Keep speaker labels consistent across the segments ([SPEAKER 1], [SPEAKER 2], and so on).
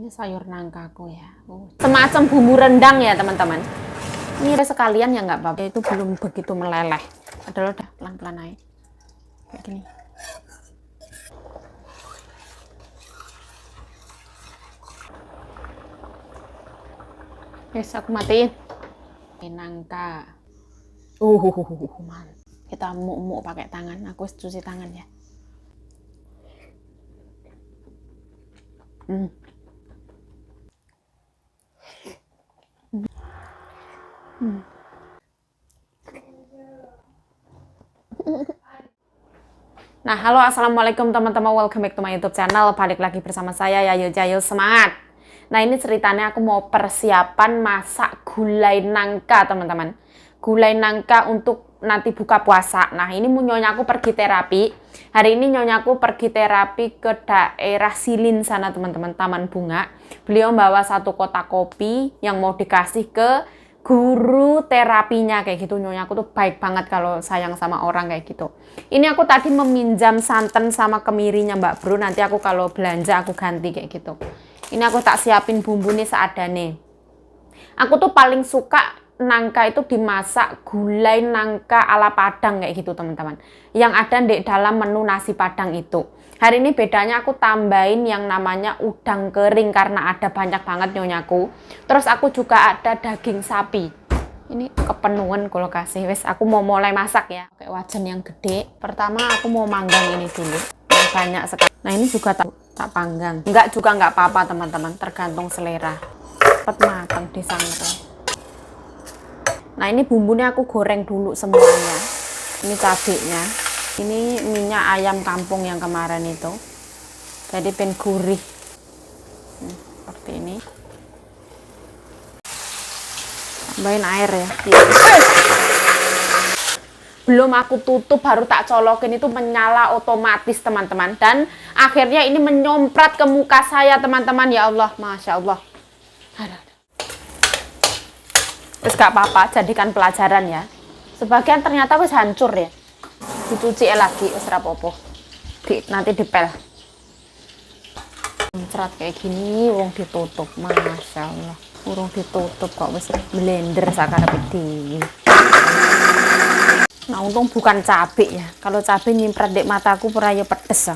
[SPEAKER 1] Ini sayur nangkaku ya. Semacam bumbu rendang ya teman-teman. Ini sekalian ya nggak apa-apa. Itu belum begitu meleleh. Padahal udah pelan-pelan aja. Kayak gini. Yes, aku matiin. Ini nangka. Man. Kita muk-muk pakai tangan. Aku cuci tangan ya. Nah, halo assalamualaikum teman-teman, welcome back to my YouTube channel. Balik lagi bersama saya Yayu Jayul, semangat. Nah, ini ceritanya aku mau persiapan masak gulai nangka teman-teman. Gulai nangka untuk nanti buka puasa. Nah, ini nyonyaku pergi terapi. Hari ini nyonyaku pergi terapi ke daerah Silin sana teman-teman, Taman Bunga. Beliau bawa satu kotak kopi yang mau dikasih ke guru terapinya kayak gitu. Nyonya aku tuh baik banget kalau sayang sama orang kayak gitu. Ini aku tadi meminjam santan sama kemirinya Mbak Bro. Nanti aku kalau belanja aku ganti kayak gitu. Ini aku tak siapin bumbu nih seadane. Aku tuh paling suka nangka itu dimasak gulai nangka ala Padang kayak gitu teman-teman. Yang ada di dalam menu nasi Padang itu. Hari ini bedanya aku tambahin yang namanya udang kering karena ada banyak banget nyonyaku. Terus aku juga ada daging sapi. Ini kepenuhan kalau kasih. Wes aku mau mulai masak ya. Pakai wajan yang gede. Pertama aku mau manggang ini dulu. Yang banyak sekali. Nah ini juga tak panggang. Enggak juga nggak apa-apa teman-teman. Tergantung selera. Cepet matang disangrai. Nah ini bumbunya aku goreng dulu semuanya. Ini cabenya. Ini minyak ayam kampung yang kemarin itu. Jadi pengen gurih. Seperti ini. Tambahin air ya. Belum aku tutup baru tak colokin itu menyala otomatis teman-teman. Dan akhirnya ini menyomprat ke muka saya teman-teman. Ya Allah, Masya Allah. Terus gak apa-apa, jadikan pelajaran ya. Sebagian ternyata wis hancur ya. Dicuci lagi, wis rapopo. Nanti dipel. Muncrat kayak gini, wong ditutup, Masya Allah. Urung ditutup kok wis blender sakarepe dhewe. Nah, untung bukan cabai ya. Kalau cabai nyimprat di mataku puraya pedes ya.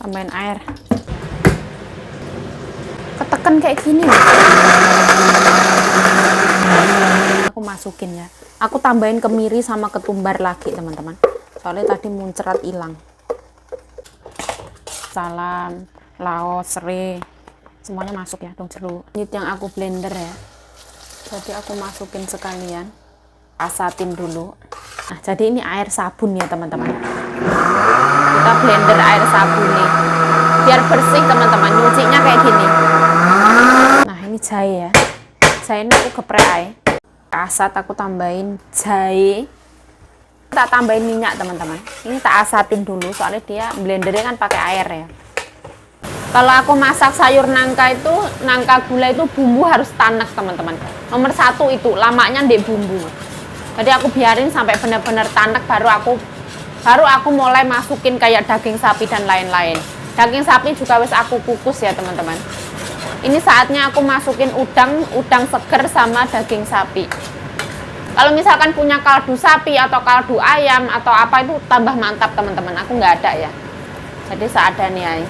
[SPEAKER 1] Tambahin air. Ketekan kayak gini nih. Aku masukin ya. Aku tambahin kemiri sama ketumbar lagi teman-teman. Soalnya tadi muncrat hilang. Salam, laos, serai, semuanya masuk ya dong jeruk. Ini yang aku blender ya. Jadi aku masukin sekalian. Asatin dulu. Nah jadi ini air sabun ya teman-teman. Kita blender air sabun nih. Biar bersih teman-teman. Nyucinya kayak gini. Nah ini jahe ya. Jahe ini aku geprek aja. Asat aku tambahin jahe. Tak tambahin minyak teman-teman. Ini tak asatin dulu soalnya dia blendernya kan pakai air ya. Kalau aku masak sayur nangka itu, nangka gula itu bumbu harus tanek teman-teman. Nomor satu itu lamanya di bumbu. Jadi aku biarin sampai benar-benar tanek baru aku mulai masukin kayak daging sapi dan lain-lain. Daging sapi juga wis aku kukus ya teman-teman. Ini saatnya aku masukin udang seger sama daging sapi. Kalau misalkan punya kaldu sapi atau kaldu ayam atau apa itu tambah mantap teman-teman. Aku nggak ada ya. Jadi seadanya aja.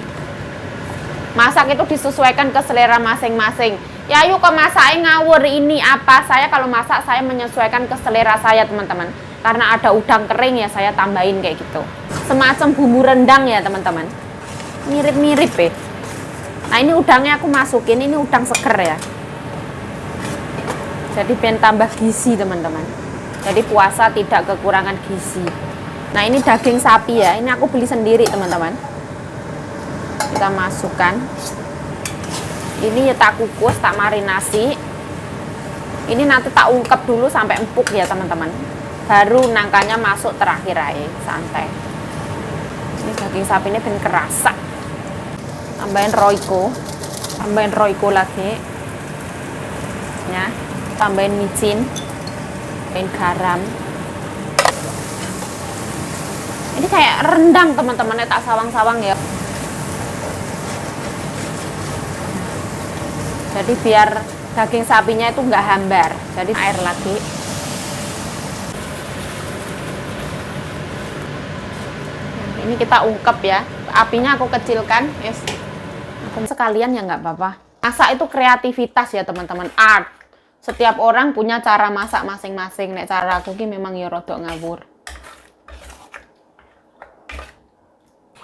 [SPEAKER 1] Masak itu disesuaikan ke selera masing-masing. Ya yuk kok masaknya ngawur ini apa? Saya kalau masak saya menyesuaikan ke selera saya teman-teman. Karena ada udang kering ya saya tambahin kayak gitu. Semacam bumbu rendang ya teman-teman. Mirip-mirip ya. Nah ini udangnya aku masukin, ini udang seger ya. Jadi pengen tambah gizi teman-teman. Jadi puasa tidak kekurangan gizi. Nah ini daging sapi ya, ini aku beli sendiri teman-teman. Kita masukkan. Ini ya tak kukus, tak marinasi. Ini nanti tak ungkep dulu sampai empuk ya teman-teman. Baru nangkanya masuk terakhir aja, santai. Ini daging sapi ini pengen kerasa. Tambahin roiko lagi ya, tambahin micin, tambahin garam. Ini kayak rendang teman-teman, tak sawang-sawang ya. Jadi biar daging sapinya itu nggak hambar. Jadi air lagi. Ini kita ungkep ya. Apinya aku kecilkan, yes. Aku sekalian ya nggak apa-apa. Masak itu kreativitas ya teman-teman, art. Setiap orang punya cara masak masing-masing. Nek cara aku ki memang ya rodok ngawur.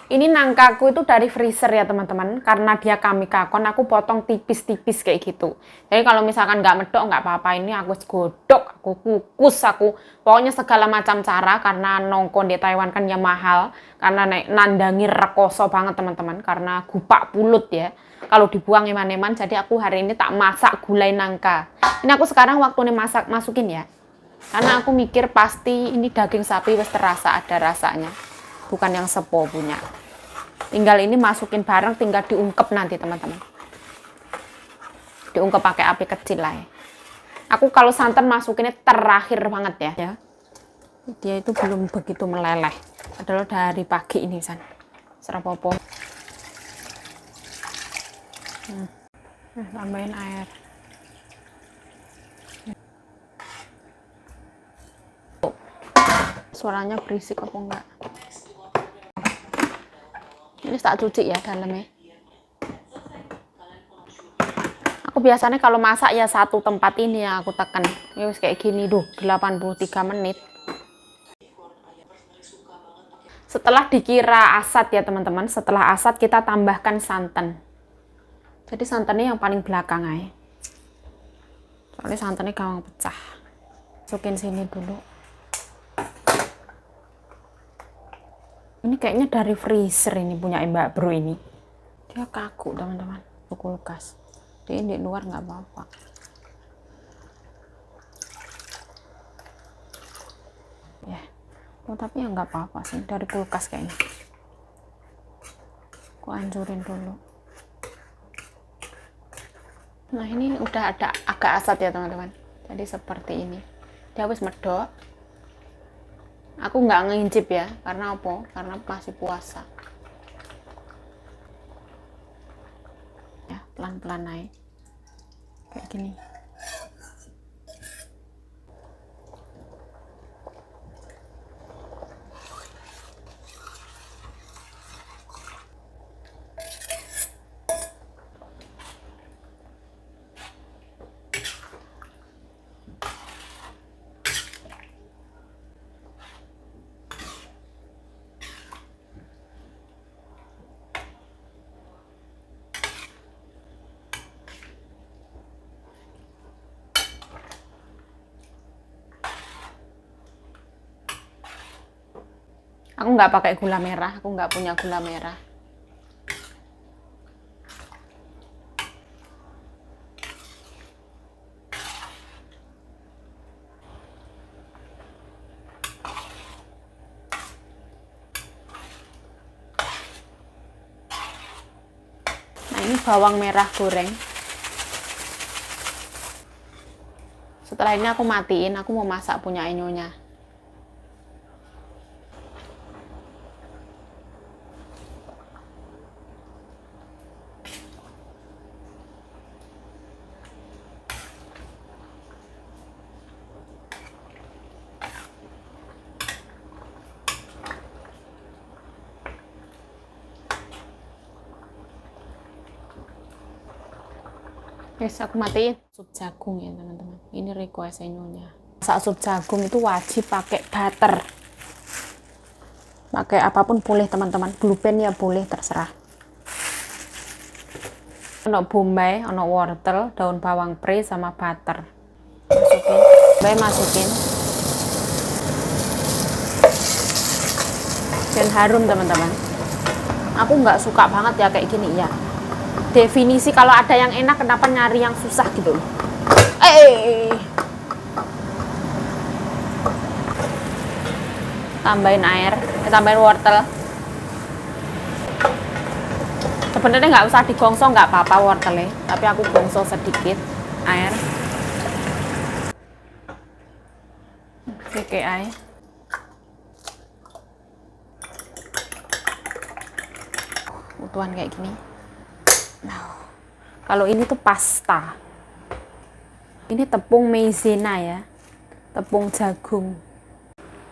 [SPEAKER 1] Ini nangkaku itu dari freezer ya teman-teman, karena dia kamikakon aku potong tipis-tipis kayak gitu. Jadi kalau misalkan nggak medok nggak apa-apa, ini aku godok, aku kukus, aku pokoknya segala macam cara, karena nongkon di Taiwan kan ya mahal, karena nandangi rekoso banget teman-teman, karena gupak pulut ya. Kalau dibuang eman-eman, jadi aku hari ini tak masak gulai nangka. Ini aku sekarang waktu ini masukin ya, karena aku mikir pasti ini daging sapi wis terasa ada rasanya. Bukan yang sepo punya. Tinggal ini masukin bareng, tinggal diungkep nanti teman-teman. Diungkep pakai api kecil lah ya. Aku kalau santan masukinnya terakhir banget ya. Dia itu belum begitu meleleh. Adalah dari pagi ini san. Serapopo. Tambahin air. Suaranya berisik apa enggak? Ini tak cuci ya dalamnya. Aku biasanya kalau masak ya satu tempat ini yang aku tekan. Ya kayak gini tuh, 83 menit. Setelah dikira asat ya teman-teman, setelah asat kita tambahkan santan. Jadi santannya yang paling belakang aja. Soalnya santannya gampang pecah. Masukin sini dulu. Ini kayaknya dari freezer ini punya Mbak Bro ini. Dia kaku teman-teman, kulkas. Dia di luar nggak apa-apa. Ya, tapi ya nggak apa-apa sih dari kulkas kayaknya. Aku hancurin dulu. Nah ini udah ada agak asat ya teman-teman. Jadi seperti ini. Dia habis medok. Aku nggak ngincip ya, karena apa? Karena masih puasa. Ya, pelan-pelan naik. Kayak gini. Aku nggak pakai gula merah, aku nggak punya gula merah. Nah ini bawang merah goreng. Setelah ini aku matiin, aku mau masak punya Enyonya. Yes, aku matiin. Sup jagung ya teman-teman. Ini request Enyonya. Masak sup jagung itu wajib pakai butter. Pakai apapun boleh teman-teman. Blue pen ya boleh, terserah. Ono bombay, ono wortel, daun bawang pre sama butter. Masukin. Dan harum teman-teman. Aku nggak suka banget ya kayak gini ya. Definisi kalau ada yang enak kenapa nyari yang susah gitu. Tambahin air, tambahin wortel. Sebenarnya nggak usah digongso, nggak apa-apa wortelnya, tapi aku gongso sedikit air. Oke air. Utuhan kayak gini. Nah, Kalau ini tuh pasta. Ini tepung maizena ya, tepung jagung.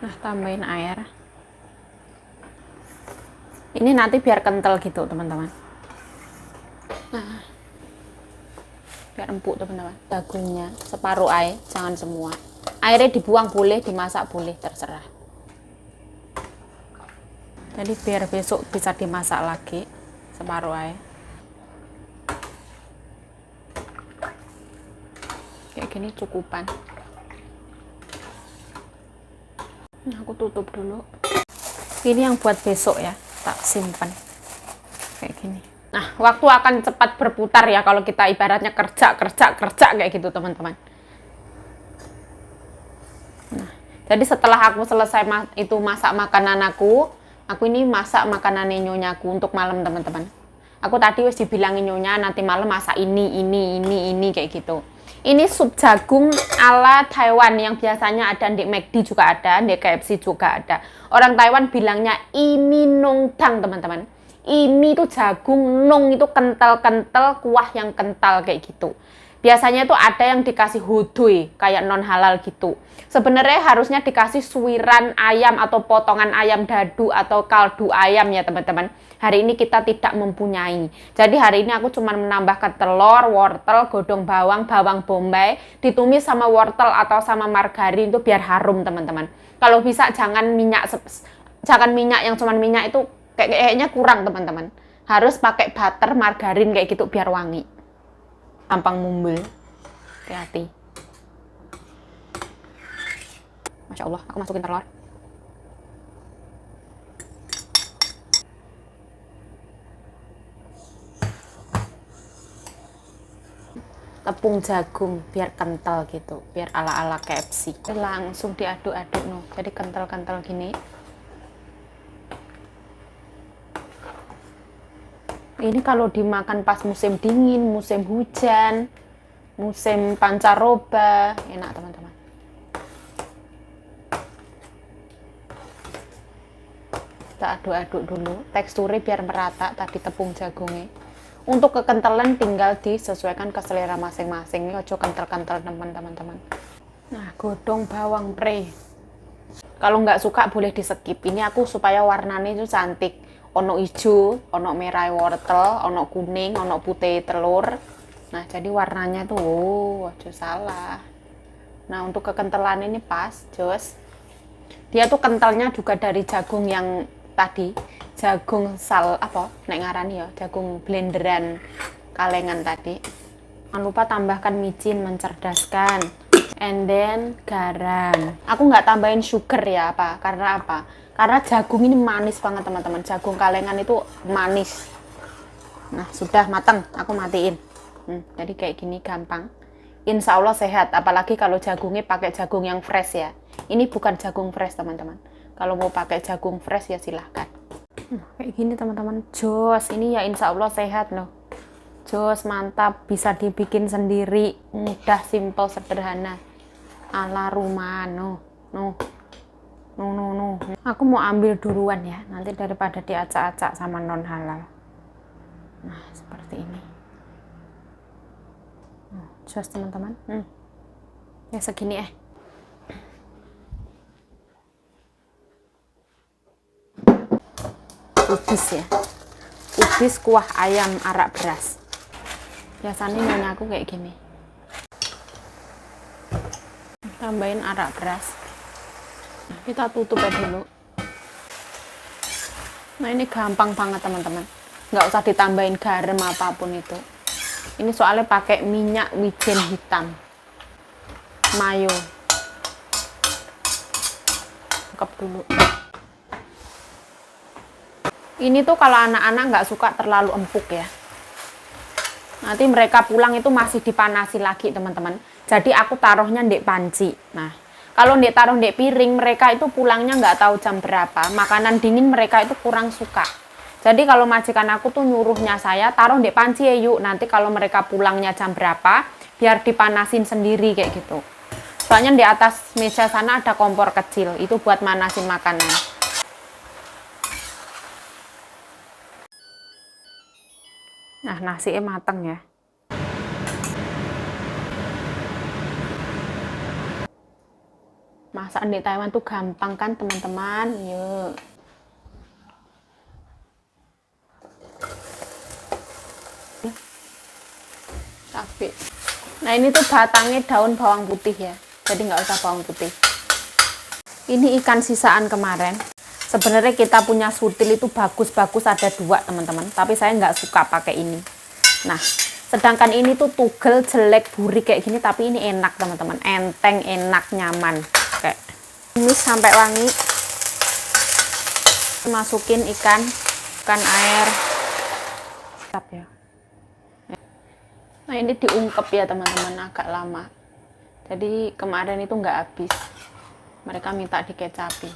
[SPEAKER 1] Nah, tambahin air. Ini nanti biar kental gitu teman-teman. Nah, biar empuk teman-teman. Jagungnya separuh air, jangan semua. Airnya dibuang boleh, dimasak boleh, terserah. Jadi biar besok bisa dimasak lagi separuh air. Kayak gini cukupan. Nah, aku tutup dulu. Ini yang buat besok ya, tak simpan kayak gini. Nah, waktu akan cepat berputar ya kalau kita ibaratnya kerja kayak gitu teman-teman. Nah, jadi setelah aku selesai masak makanan aku ini masak makanan nyonyaku untuk malam teman-teman. Aku tadi wis dibilangin nyonya nanti malam masak ini kayak gitu. Ini sup jagung ala Taiwan yang biasanya ada di McD juga ada, di KFC juga ada. Orang Taiwan bilangnya imi nong dang teman-teman. Imi itu jagung, nong itu kental-kental, kuah yang kental kayak gitu. Biasanya itu ada yang dikasih hudui kayak non halal gitu. Sebenarnya harusnya dikasih suiran ayam atau potongan ayam dadu atau kaldu ayam ya teman-teman. Hari ini kita tidak mempunyai. Jadi hari ini aku cuma menambahkan telur, wortel, godong bawang, bawang bombay, ditumis sama wortel atau sama margarin itu biar harum teman-teman. Kalau bisa jangan minyak yang cuma minyak itu kayaknya kurang teman-teman. Harus pakai butter, margarin kayak gitu biar wangi. Gampang mumbul. Hati-hati. Masya Allah, aku masukin telur. Tepung jagung biar kental gitu, biar ala-ala KFC. Langsung diaduk-aduk no. Jadi kental-kental gini. Ini kalau dimakan pas musim dingin, musim hujan, musim pancaroba, enak teman-teman. Kita aduk-aduk dulu, teksturnya biar merata tadi tepung jagungnya. Untuk kekentalan tinggal disesuaikan ke selera masing-masing. Ini ojo kental-kental teman-teman. Nah, godong bawang pre. Kalau nggak suka boleh di skip. Ini aku supaya warnanya itu cantik. Ono hijau, ono merah wortel, ono kuning, ono putih telur. Nah, jadi warnanya tuh, ojo salah. Nah, untuk kekentalan ini pas, jos. Dia tuh kentalnya juga dari jagung yang tadi. Jagung nek ngarani ya, jagung blenderan kalengan tadi. Jangan lupa tambahkan micin mencerdaskan, and then garam. Aku nggak tambahin sugar ya, karena apa? Karena jagung ini manis banget teman-teman. Jagung kalengan itu manis. Nah, sudah matang, aku matiin. Jadi kayak gini gampang. Insya Allah sehat, apalagi kalau jagungnya pakai jagung yang fresh ya. Ini bukan jagung fresh teman-teman. Kalau mau pakai jagung fresh ya silahkan. Kayak gini teman-teman, jos. Ini ya insya Allah sehat loh. Jos, mantap, bisa dibikin sendiri, mudah, simple, sederhana, ala rumahan. No. Aku mau ambil duluan ya, nanti daripada diacak-acak sama non halal. Nah, seperti ini. Jos teman-teman. Ya segini ubis ya, ubis kuah ayam arak beras. Biasanya nyonya aku kayak gini. Tambahin arak beras. Nah, kita tutup aja dulu. Nah, ini gampang banget teman-teman. Nggak usah ditambahin garam apapun itu. Ini soalnya pakai minyak wijen hitam. Mayo. Angkat dulu. Ini tuh kalau anak-anak nggak suka terlalu empuk ya. Nanti mereka pulang itu masih dipanasi lagi teman-teman. Jadi aku taruhnya di panci. Nah, kalau taruh di piring, mereka itu pulangnya nggak tahu jam berapa. Makanan dingin mereka itu kurang suka. Jadi kalau majikan aku tuh nyuruhnya saya taruh di panci ya yuk. Nanti kalau mereka pulangnya jam berapa, biar dipanasin sendiri kayak gitu. Soalnya di atas meja sana ada kompor kecil. Itu buat manasin makanan. Nah, nasinya mateng ya. Masak di Taiwan tuh gampang kan teman-teman. Yuk. Cabai. Nah ini tuh batangnya daun bawang putih ya. Jadi nggak usah bawang putih. Ini ikan sisaan kemarin. Sebenarnya kita punya sutil itu bagus-bagus ada 2 teman-teman. Tapi saya nggak suka pakai ini. Nah, sedangkan ini tuh tugel, jelek, burik kayak gini. Tapi ini enak teman-teman. Enteng, enak, nyaman. Kayak tumis sampai wangi. Masukin ikan air. Siap ya. Nah ini diungkep ya teman-teman, agak lama. Jadi kemarin itu nggak habis. Mereka minta dikecapi.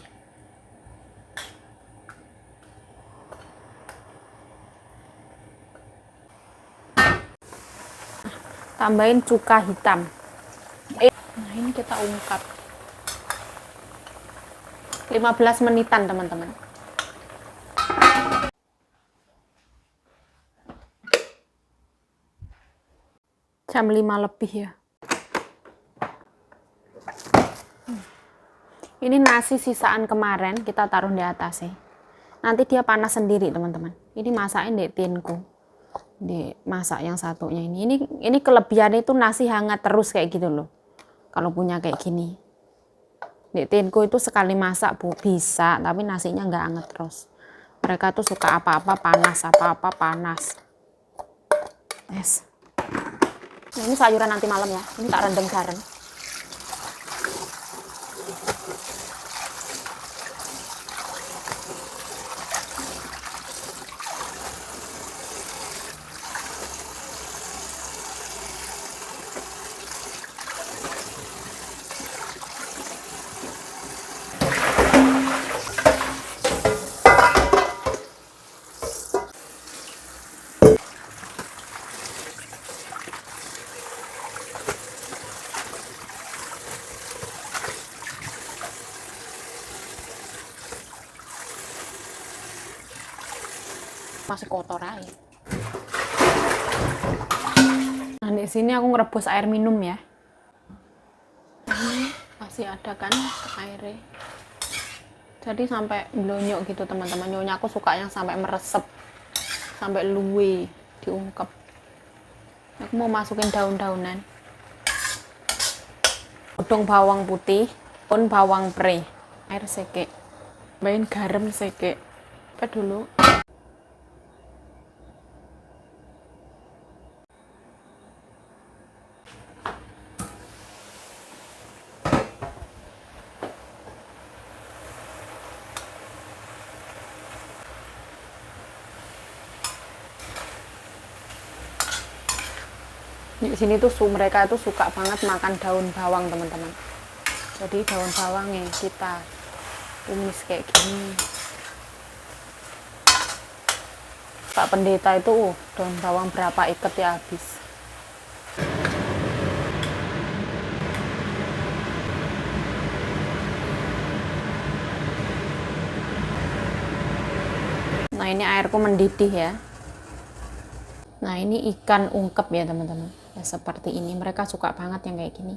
[SPEAKER 1] Tambahin cuka hitam. Nah ini kita ungkap. 15 menitan teman-teman. Jam 5 lebih ya. Ini nasi sisaan kemarin kita taruh di atas sih. Nanti dia panas sendiri teman-teman. Ini masakin di tinku. Dimasak yang satunya ini kelebihannya itu nasi hangat terus kayak gitu loh. Kalau punya kayak gini. Di tinku itu sekali masak bisa, tapi nasinya nggak hangat terus. Mereka tuh suka apa-apa panas, apa-apa panas. Yes. Nah, ini sayuran nanti malam ya. Ini tak rendeng garam. Masih kotor aja. Nah di sini aku ngerebus air minum ya. Ini masih ada kan airnya. Jadi sampai blonyok gitu teman-teman. Nyonya aku suka yang sampai meresep, sampai luwe, diungkep. Aku mau masukin daun-daunan. Godong bawang putih, daun bawang pre, air seke, tambahin garam seke. Apa dulu? Di sini tuh mereka tuh suka banget makan daun bawang teman-teman. Jadi daun bawangnya kita tumis kayak gini. Pak Pendeta itu daun bawang berapa ikat ya habis. Nah ini airku mendidih ya. Nah ini ikan ungkep ya teman-teman. Ya seperti ini, mereka suka banget yang kayak gini.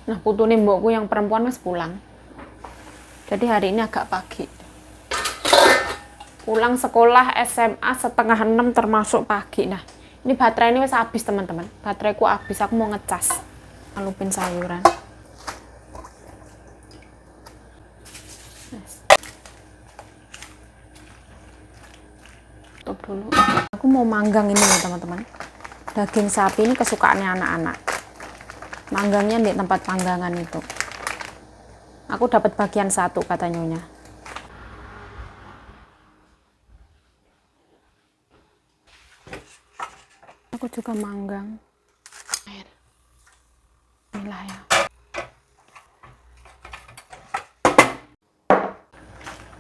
[SPEAKER 1] Nah putu mbokku yang perempuan mas pulang. Jadi hari ini agak pagi. Pulang sekolah SMA setengah 6 termasuk pagi. Nah ini baterai ini wes habis teman-teman. Bateraiku habis, aku mau ngecas. Lupin sayuran. Tutup dulu. Aku mau manggang ini ya teman-teman. Daging sapi ini kesukaannya anak-anak. Manggangnya di tempat panggangan itu. Aku dapat bagian 1 kata nyonya. Aku juga manggang. Air. Inilah ya.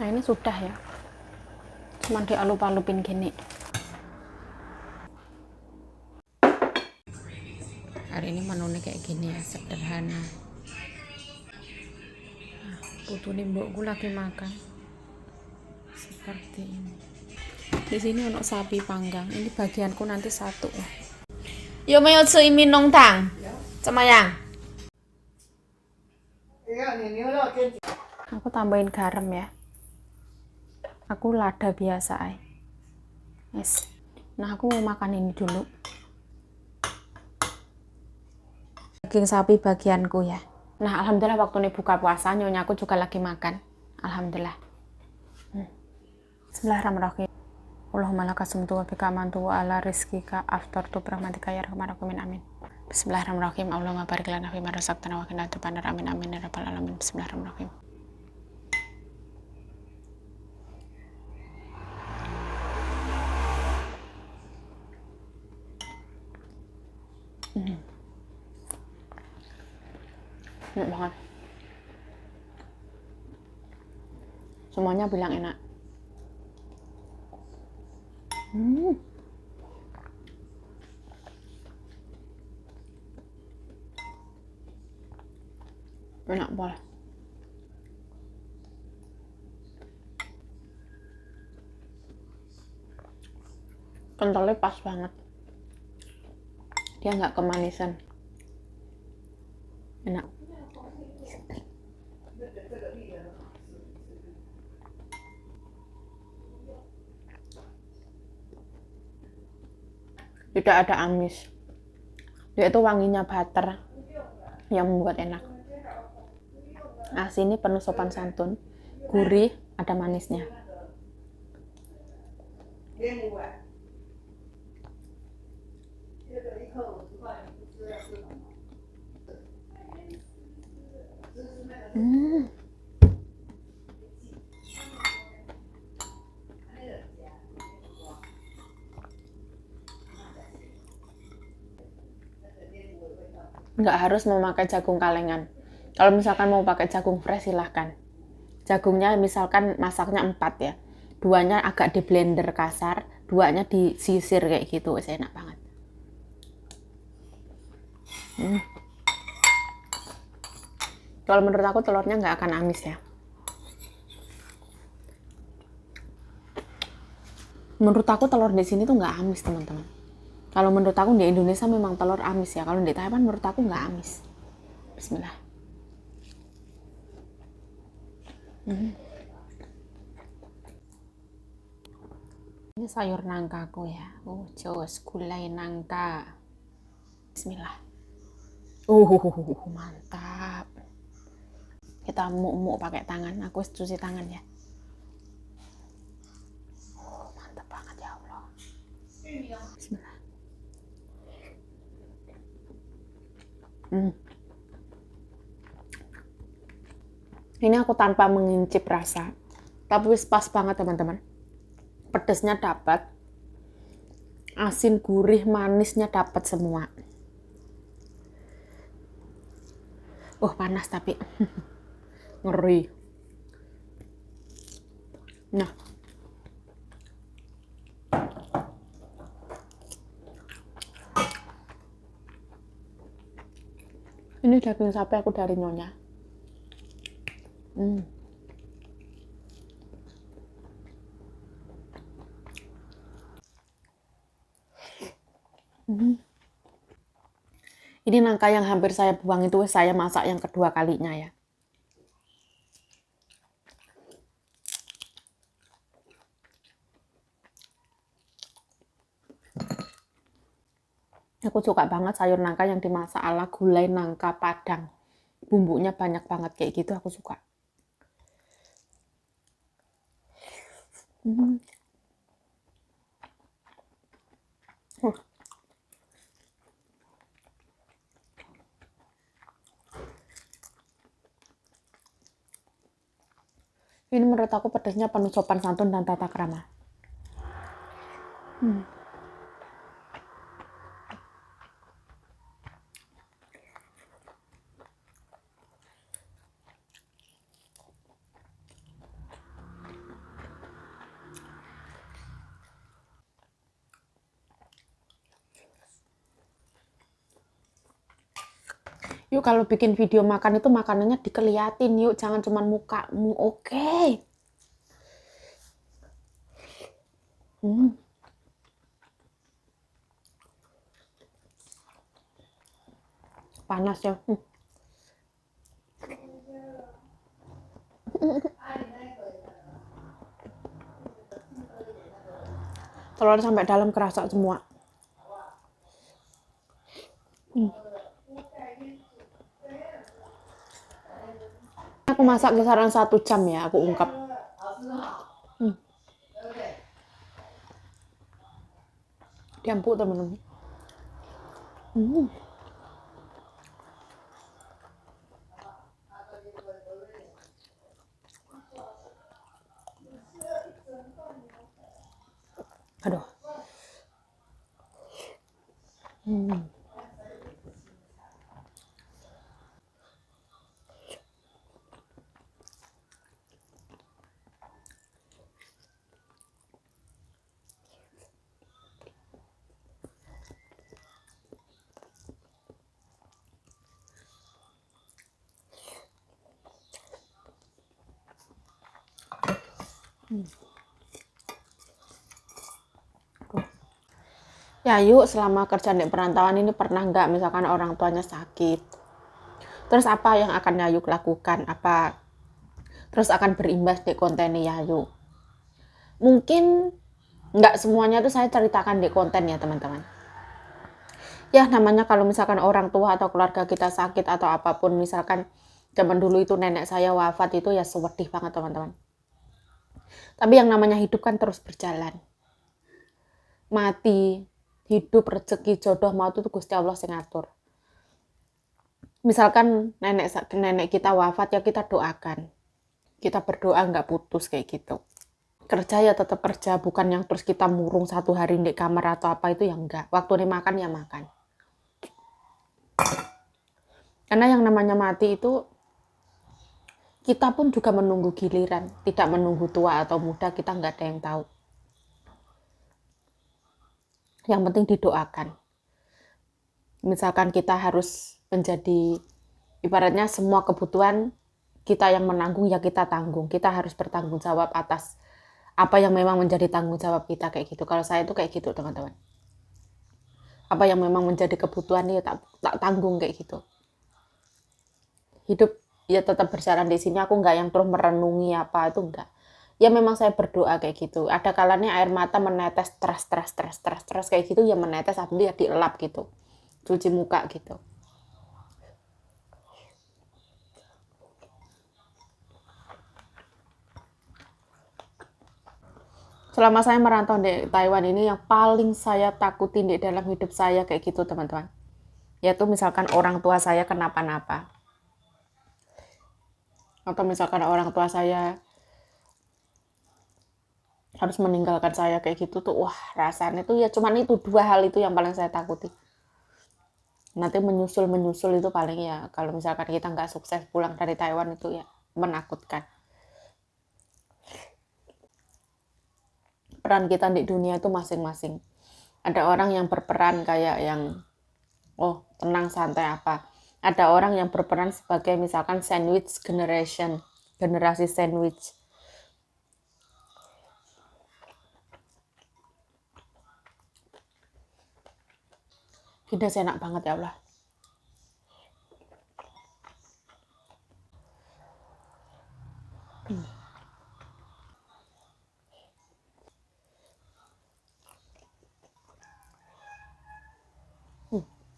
[SPEAKER 1] Nah ini sudah ya. Cuma dialup-alupin gini. Hari ini menunya kayak gini ya, sederhana. Nah, putu mbokku lagi makan seperti ini. Di sini untuk sapi panggang. Ini bagianku nanti 1. 有没有吃一米浓汤？怎么样？ Aku tambahin garam ya. Aku lada biasa ay. Yes. Nah aku mau makan ini dulu. Daging sapi bagianku ya. Nah alhamdulillah waktu ini buka puasa nyonya aku juga lagi makan. Alhamdulillah. Bismillahirrahmanirrahim. Allahumma laka sumtu wa bika amantu wa ala rizkika aftartu birahmatika ya arhamar rahimin amin. Bismillahirrahmanirrahim. Allahumma barik lana fima razaqtana wa qina adzabannar amin amin ya rabbal alamin. Bismillahirrahmanirrahim. Enak banget. Semuanya bilang enak. Enak banget. Kentalnya pas banget. Dia nggak kemanisan. Enak. Tidak ada amis. Dia itu wanginya butter yang membuat enak. Asin ini penuh sopan santun, gurih, ada manisnya. Nggak harus memakai jagung kalengan. Kalau misalkan mau pakai jagung fresh silahkan. Jagungnya misalkan masaknya 4 ya. 2-nya agak di blender kasar, 2-nya disisir kayak gitu. Enak banget. Kalau menurut aku telurnya nggak akan amis ya. Menurut aku telur di sini tuh nggak amis teman-teman. Kalau menurut aku di Indonesia memang telur amis ya. Kalau di Taiwan menurut aku nggak amis. Bismillah. Ini sayur nangkaku ya. Jos gulai nangka. Bismillah. Mantap. Kita muk pakai tangan. Aku cuci tangan ya. Mantap banget ya Allah. Bismillah. Ini aku tanpa mengincip rasa, tapi pas banget teman-teman. Pedesnya dapat, asin, gurih, manisnya dapat semua. Panas tapi ngeri. Nah, ini daging sapi aku dari nyonya. Ini nangka yang hampir saya buang itu saya masak yang kedua kalinya ya. Aku suka banget sayur nangka yang dimasak ala gulai nangka Padang. Bumbunya banyak banget kayak gitu aku suka. Ini menurut aku pedasnya penuh sopan santun dan tata krama. Yuk kalau bikin video makan itu makanannya dikeliatin yuk, jangan cuma mukamu, oke? panas ya. Telur sampai dalam kerasa semua. Aku masak kisaran 1 jam ya, aku ungkap. Dia empuk teman-teman. Aduh. Ya yuk, selama kerja di perantauan ini pernah nggak misalkan orang tuanya sakit? Terus apa yang akan Yayu lakukan? Apa terus akan berimbas di konten Yayu? Mungkin nggak semuanya tuh saya ceritakan di konten ya teman-teman. Ya namanya kalau misalkan orang tua atau keluarga kita sakit atau apapun, misalkan zaman dulu itu nenek saya wafat, itu ya sedih banget teman-teman. Tapi yang namanya hidup kan terus berjalan. Mati, hidup, rezeki, jodoh, maut itu Gusti Allah yang ngatur. Misalkan nenek kita wafat, ya kita doakan. Kita berdoa nggak putus kayak gitu. Kerja ya tetap kerja, bukan yang terus kita murung 1 hari di kamar atau apa, itu ya enggak. Waktu ini makan ya makan. Karena yang namanya mati itu, kita pun juga menunggu giliran, tidak menunggu tua atau muda, kita nggak ada yang tahu. Yang penting didoakan. Misalkan kita harus menjadi, ibaratnya semua kebutuhan kita yang menanggung, ya kita tanggung. Kita harus bertanggung jawab atas apa yang memang menjadi tanggung jawab kita kayak gitu. Kalau saya tuh kayak gitu teman-teman. Apa yang memang menjadi kebutuhan ya tak tanggung kayak gitu. Hidup ya tetap berjalan di sini. Aku nggak yang terus merenungi apa itu, enggak. Ya memang saya berdoa kayak gitu. Ada kalanya air mata menetes teras kayak gitu, ya menetes, habis ya dielap gitu. Cuci muka gitu. Selama saya merantau di Taiwan ini, yang paling saya takutin di dalam hidup saya kayak gitu teman-teman. Yaitu misalkan orang tua saya kenapa-napa. Atau misalkan orang tua saya harus meninggalkan saya kayak gitu tuh, wah rasanya tuh ya cuman itu 2 hal itu yang paling saya takuti. Nanti menyusul itu paling ya, kalau misalkan kita nggak sukses pulang dari Taiwan itu ya menakutkan. Peran kita di dunia itu masing-masing. Ada orang yang berperan kayak yang tenang santai apa. Ada orang yang berperan sebagai misalkan sandwich generation, generasi sandwich. Kita enak banget ya Allah.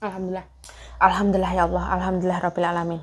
[SPEAKER 1] Alhamdulillah. Alhamdulillah ya Allah. Alhamdulillah Rabbil Alamin.